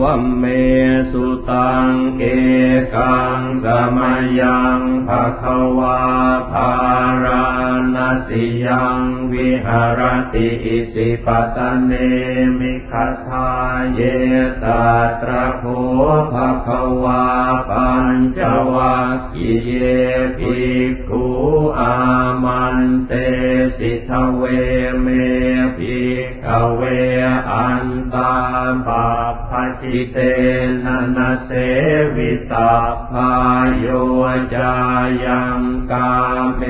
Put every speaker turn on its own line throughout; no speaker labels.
วัมเมสุตังเอกังสมยังภควาภารณสิยังวิหารติอิสิปตเนมิคทาเยตตระโภภควาปัญจวัคคีเยภิกขุอามันเตสิทเวเมภิกขเวอันตาปัปปจิเตนะนะเสวิตาภายโยจายังกาเม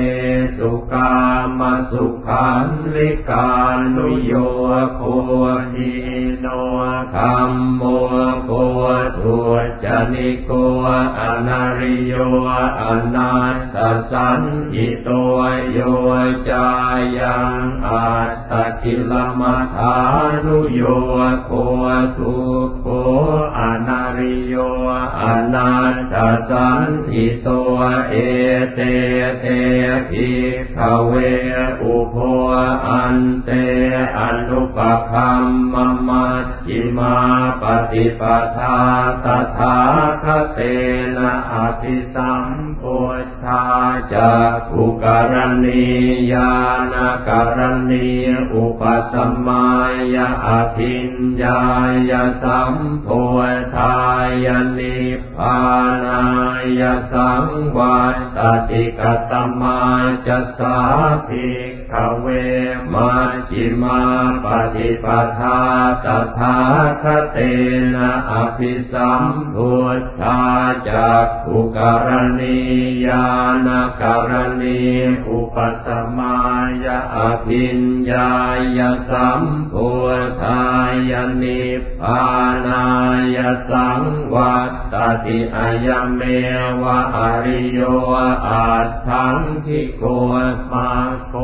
สุกามสุขันลิกานุโยโคหิโนคัมโมโคทุจนิโกอนาริโยอนัตตสันหิโตโยจายังอัตตกิลมัฏฐานุโยโคทุกโขอนาริโยอนัตตสันหิโตเอเตเตภิกขเวอุโภอันเตอนุปคัมมมัชฌิมาปฏิปทาตถาคเตนะอภิสัมพุทธาจักขุกรณีญาณกรณีอุปสัมมายะอภิญญายะสัมโพธายะนิพพานายะสังวัตติกตมาจัสสาภิกขเวมัชฌิมาปฏิปทาตถาคเตนะอภิสัมพุทธาจักขุกรณีญาณกรณีอุปสัมมายะอภิญญายะสัมโพธายะนิพพานายะสังวัตติอะยะเมวะอริโยอัตถังคิโกมาโค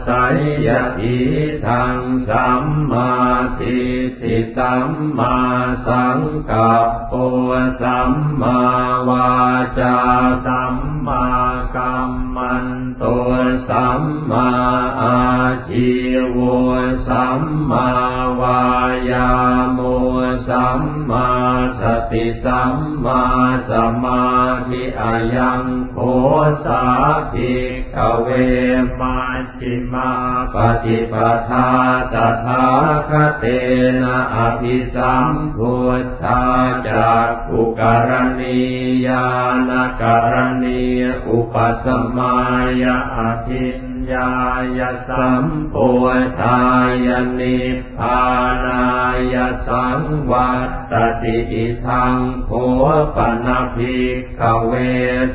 สัยยะอิทังสัมมาทิฏฐิสัมมาสังกัปโปสัมมาวาจาสัมมากัมมันโตสัมมาอาชีวสัมมาวายาโมสัมมาสติสัมมาสมาธิอายังโฆสาภิกขเวมัชฌิมาปฏิปทาตถาคเตนะอภิสัมพุทธาจักขุกรณีญาณกรณีอุปสัมมายะอภิญญายะสัมโพธายะนิพพานายะสังวัตติอิทังโฆปนะภิกขเว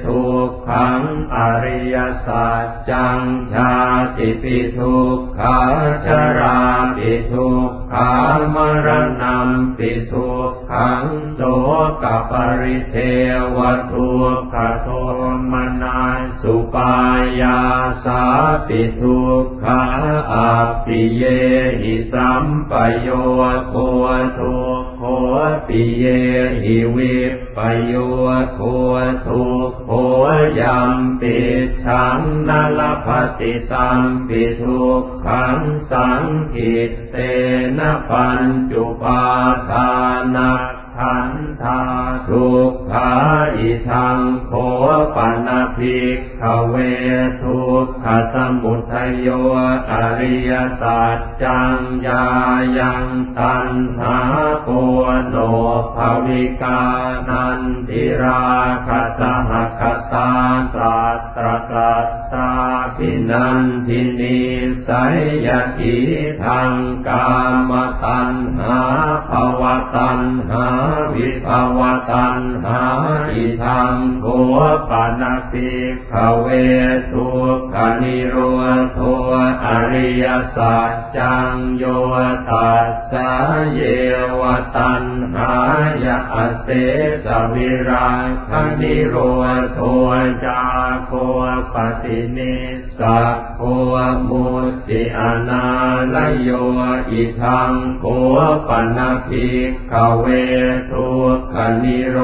ทุกขังอริยสัจจังชาติปิทุกขาชราปิทุกขามรณะปิทุกขังโสกปริเทวทุกขโทมนัสสุปายาสาปิทุกขาอัปปิเยหิสัมปโยโคทุกโขปิเยหิวิปปโยโคทุกโขยัมปิชังนลภติตัมปิทุกขังสังขิตเตนะปัญจุปาทานะขันธาทุกขาอิทังโฆปนะภิกขเวทุกขสมุทัยโยอริยสัจจังญายังตัณหาโกโนภวิกานันติราคะสหคตาสัตตรกัตตาภินันทินิสัยยะอิทังกามตัณหาภวตัณหาวิภวตัณหาอิทังโฆปนะภิกขเวทุกขนิโรธอริยสัจจังโยตัสสะเยวตัณหายะเสสวิราคะนิโรธจาโคปฏินิสักโคมุตติอนาลโยอิทังโฆปนะภิกขเวทุกขนิโร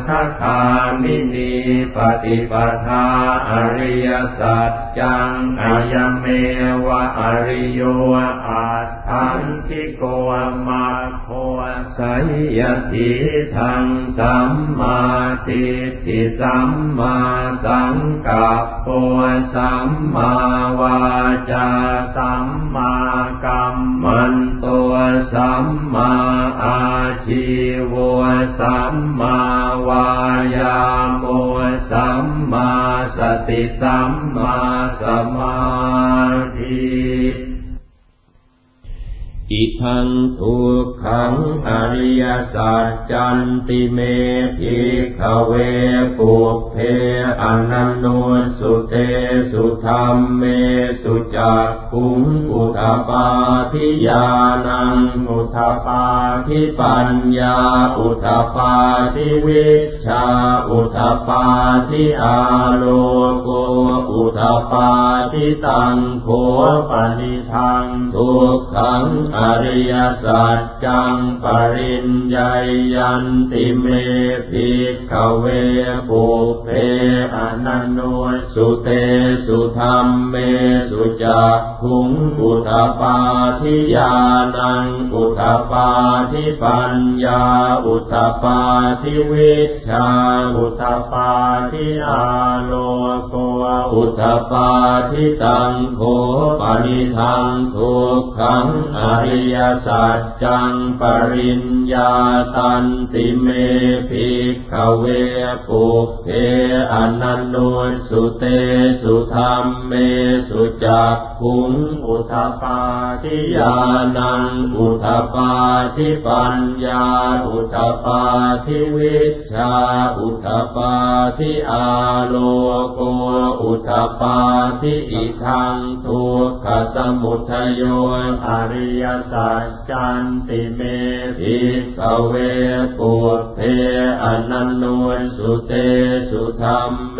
ธคามินีปฏิปทาอริยสัจจังอายเมวะอริโยอัตถังคิโกมาโค สัยยทิทังสัมมาทิฏฐิสัมมาสังกัปปะสัมมาวาจาสัมมากัมมันโตสัมมาอาชีวะสัมมาวายาโมสัมมาสติสัมมาสมาธิอิทังทุกขังอริยสัจจันติเมภิกขเวปุพเพอนันโนสุเตสุธัมเมสุจักขุงอุทปาทิญาณังอุทปาทิปัญญาอุทปาทิวิชชาอุทปาทิอาโลโกอุทปาทิตังโฆปนิทังทุกขังอริยสัจจังปริญญายันติเมภิกขเวปุพเพอนันโนสุเตสุธัมเมสุจักขุงอุทปาทิญาณังอุทปาทิปัญญาอุทปาทิวิชชาอุทปาทิอาโลโกอุทปาทิตังโฆปนิทังทุกขังอริยสัจจังปริญญาตันติเมภิกขเวปุพเพอนันโนสุเตสุธัมเมสุจักขุงอุทปาทิญาณังอุทปาทิปัญญาอุทปาทิวิชชาอุทปาทิอาโลโกอุทปาทิอิทังทุกขสมุทัยโยอริยสัจจันติเมภิกขเวปุพเพอนันโนสุเตสุธัมเม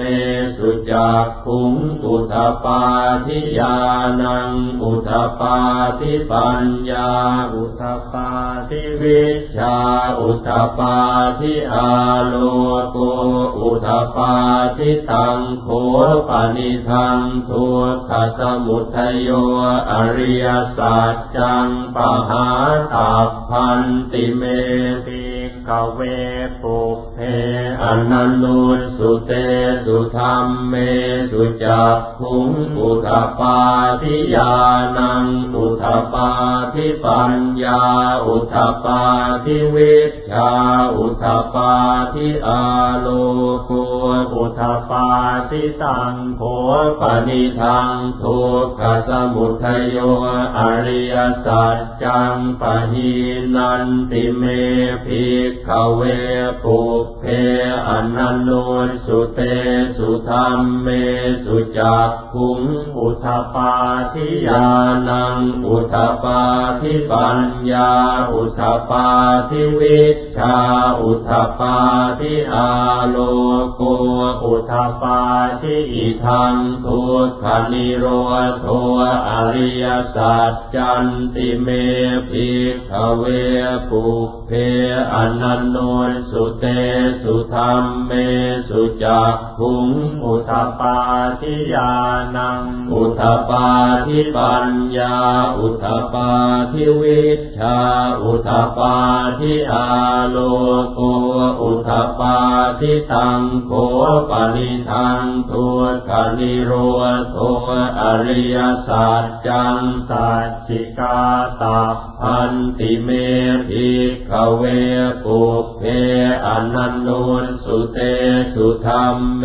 สุจักขุงอุทปาทิญาณังอุทปาทิปัญญาอุทปาทิวิชชาอุทปาทิอาโลโกอุทปาทิตังโฆปนิทังทุกขสมุทัยโยอริยสัจจังปหาตัพพันติเมภิกขเวปุพเพอนันโนสุเตสุธัมเมสุจักขุงอุทปาทิญาณังอุทปาทิปัญญาอุทปาทิวิชชาอุทปาทิอาโลโกอุทปาทิตังโฆปนิทังทุกขสมุทัยโยอริยสัจจังปหินันติเมภิกขเวปุพเพอนันโนสุเตสุธัมเมสุจักขุงอุทปาทิญาณังอุทปาทิปัญญาอุทปาทิวิชชาอุทปาทิอาโลโกอุทปาทิอิทังทุกขนิโรโธอริยสัจจันติเมภิกขเวปุพเพอนันโนสุเตสุธัมเมสุจักขุงอุทปาทิญาณังอุทปาทิปัญญาอุทปาทิวิชชาอุทปาทิอาโลโกอุทปาทิตังโฆปนิทังทุกขนิโรโธอริยสัจจังสัจฉิกาตัพพันติเมภิกขเวปุพเพอนันโนสุเตสุธัมเม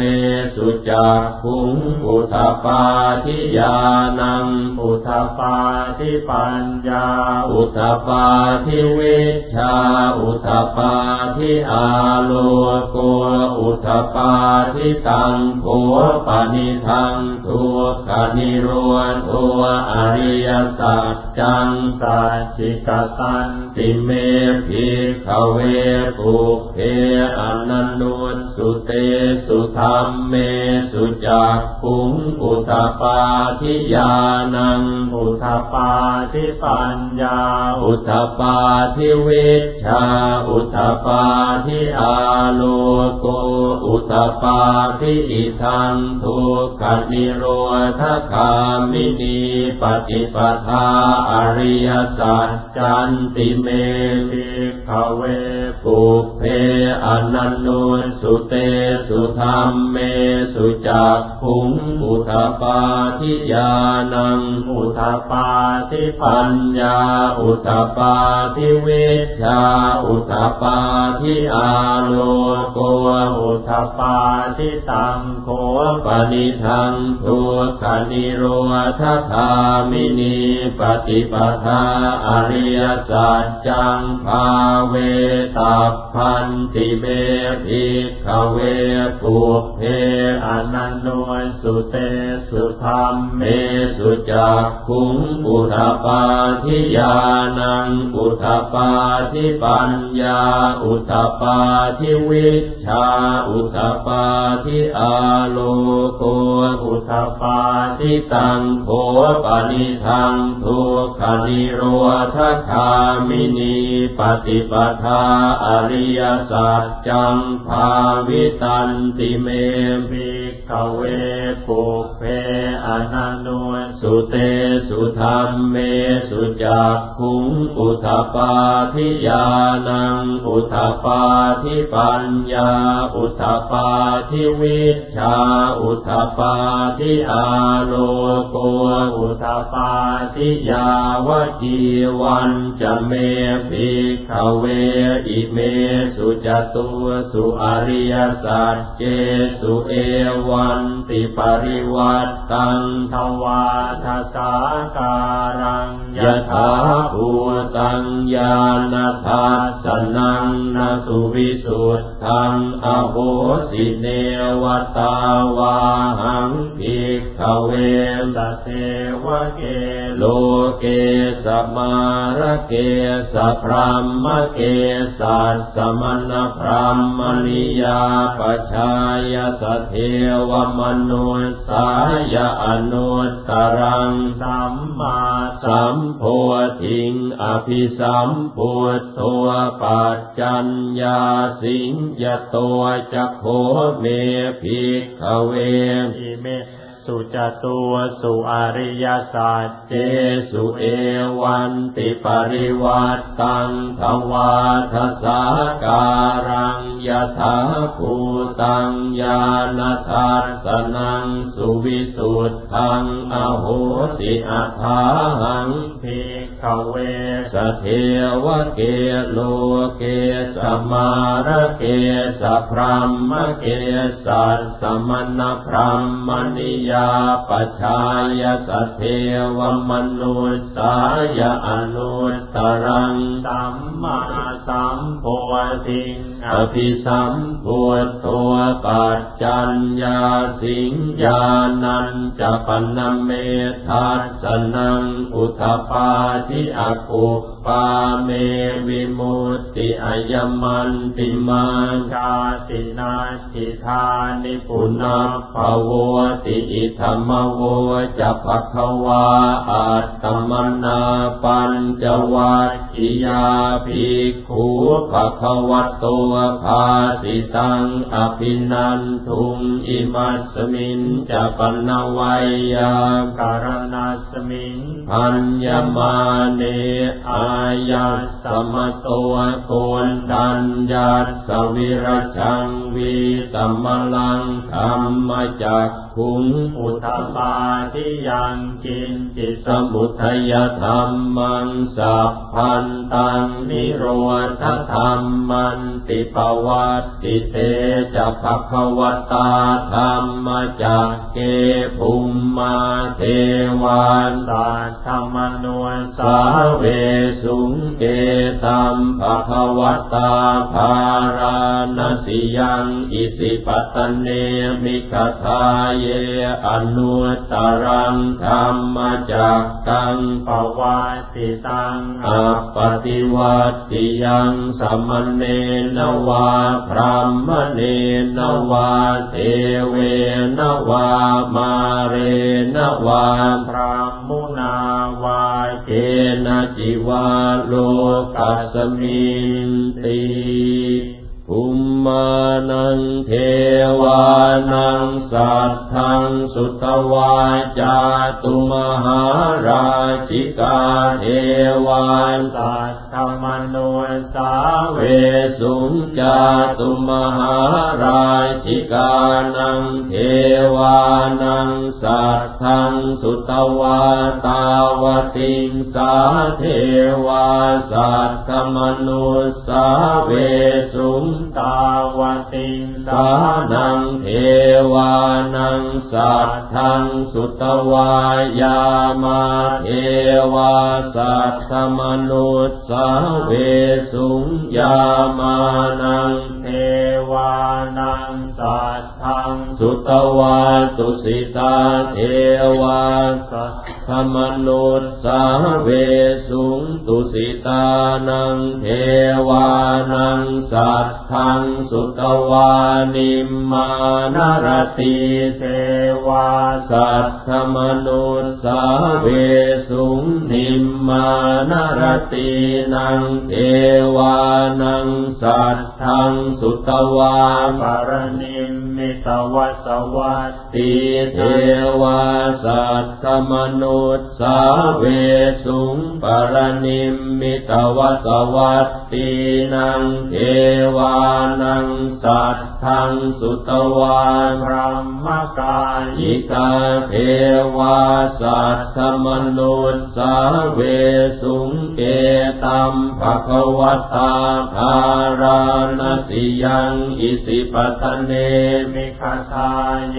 สุจักขุงอุทปาทิญาณังอุทปาทิปัญญาอุทปาทิวิชชาอุทปาทิอาโลโกอุทปาทิตังโฆปนิทังทุกขนิโรโธอริยสัจจังสัจฉิกตันติเมภิกขเวปุพเพอนันโนสุเตสุธัมเมสุจักขุงอุทปาทิญาณังอุทปาทิปัญญาอุทปาทิวิชชาอุทปาทิอาโลโกอุทปา าทิอิทังทุกขนิโรธคามินีปฏิปทาอริยสัจจันติเมภิกขเวปุพเพอนันโนสุเตสุธัมเมสุจักขุงอุทธปาทิญาณังอุทธปาทิปัญญาอุทธปาทิวิชชาอุทธปาทิอาโลโกอุทธปาทิสังโฆปณิทังทุกขนิโรธคามินีปฏิปทาอริยสัจจังภาเวตัพพันติเมภิกขเวปุพเพอนันโนสุเตสุธัมเมสุจักขุงอุทธปาทิญาณังอุทธปาทิปัญญาอุทธปาทิวิชชาอุทธปาทิอาโลโกอุทธปาทิตังโฆปณิทังทุกขนิโรธคามินีปฏิปทาอริยสัจจังภาวิตันติเมภิกขเวปุพเพอนันโนสุเตสุธัมเมสุจักขุงอุทธปาทิญาณังอุทธปาทิปัญญาอุทธปาทิวิชชาอุทธปาทิอาโลโกอุทธปาทิยาวจีวันจะเมภิกขเวอิเมสุจตุสุอริยสัจเจสุเอวันติปริวัตตังทวาทสาการังยถาภูตังญาณทัสสนังนาสุวิสุทธังอโหสิเนวตาวาหังภิกขเวสเทวเกโลเกสมารเกสพรหมเกสัสสมณพรหมนิยาปชายสเทวมนุสสายอนุตตรังสัมมาสัมโพธิงอภิสัมพุทโธปัจจัญญาสิงยโตจักโขเมภิกขเวอิเมสุจตุสุอริยสัจเจสุเอวันติปริวัตตังทวาทสาการังยถาภูตังญาณทัสสนังสุวิสุทธังอโหสิอัฏฐาหังภิกขเวสเทวเกโลเกสมารเกสพรหมเกสัสสมณพรหมนิยาปชายสเทวมนุสสายอนุตตรังสัมมาสัมโพธิงอภิสัมพุทโธปัจจัญญาสิงญาณัญจปนเมทัสสนังอุทธปาทิอกุปปาเมวิมุตติอายมันติมังชาตินาทิธานิปุณภโวติอิธัมมโวจะภควาอัตตมนาปัญจวัคคียาภิกขุภควโตภาสิตังอภินันทุงอิมัสมินจะปนวัยยาการนัสมิงพัญญมาเนอายัสสมโตโกนดัญญัสสวิรชังวิสัมมลังธรรมจักขุงอุทธปาทิยังกินจิสมุทัยธรรมังสัพพันตังนิโรธธรรมันติปวัตติเตจะภควตาธรรมจักเกภุมมาเทวานสัทธมนุสาเวสุงเกตัมภควตาภารณสิยังอิสิปตเนมิคทาเยอนุตตรังธรรมจักกังปวัตติตังอัปปติวัตติยังสัมมเนนวาพรหมเนนวาเทเวนวามาเรนวาพรหมุนาวาเกณจิวาโลกัสมินติ ภูมิมานังเทวานังสัทธังสุตวาจาตุมหาราชิกาเทวาสัทธมโนสาเวสุงจาตุมหาราชิกานังเทวานังสัทธังสุตวาตาวติงสาเทวาสัทธมโนสาเวสุงตาวติงสานังเทวานังสัทธังสุตวายามาเทวาสัทธมโนสาเวสุงยามานังเทวานังสัทธังสุตวาตุสิตาเทวาสัทธมโนสาเวสุงตุสิตานังเทวานังสัทธังสุตวานิมมานรติเทวาสัทธมโนสาเวสุงนิมมานรตินังเทวานังสัทธังสุตวาปรนิมมิตวัสวัตติเทวาสัทธมโนสาเวสุงปรนิมมิตวัสวัตตินังเทวานังสัทธังสุตวาพรหมกายิกาเทวาสัทธมโนสาเวสุงเกตัมภควตาภารณสิยังอิสิปตเนมิคทายเย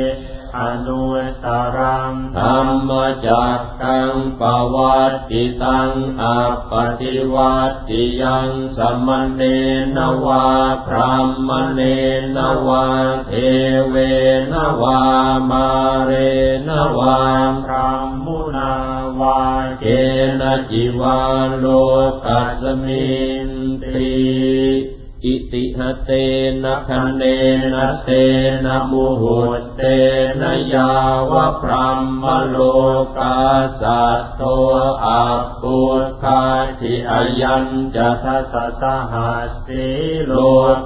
อนุตตรังธรรมจักขังปวัตติตังอัปปติวัตติยังสัมมเนนวาพรหมเนนวาเทเวนวามาเรนวาพรหมุนาวาเกณจิวาโลกัสมินติอิติหเตนะคะเนนะเตนะมุหุตเตนะยาวะพรหมโลกาสัตโตอัปปุคคาทิอายัญจะทัสสะสหัสสิโล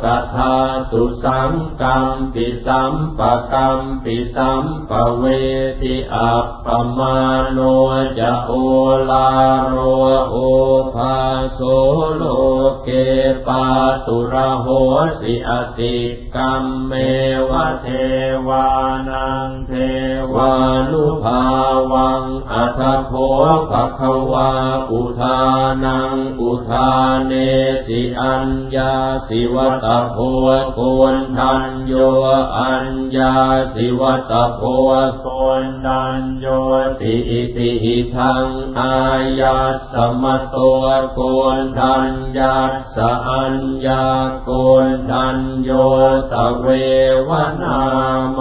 กธาตุสังกัมปิสัมปะกัมปิสัมปะเวทิอัปปมาโนจะโอลาโรโอภาโสโลเกปาตุระโหสิอติกัมเมวะเทวานังเทวานุภาวังอัทโภภควาอุทานังอุทาเนสิอัญญาสิวัตโภโกนทัญโยอัญญาสิวัตโภโกนทัญโยติอิติหิทังอายัสสมโตโกนทัญญาสอัญญาโกนทัญโยตเววนามา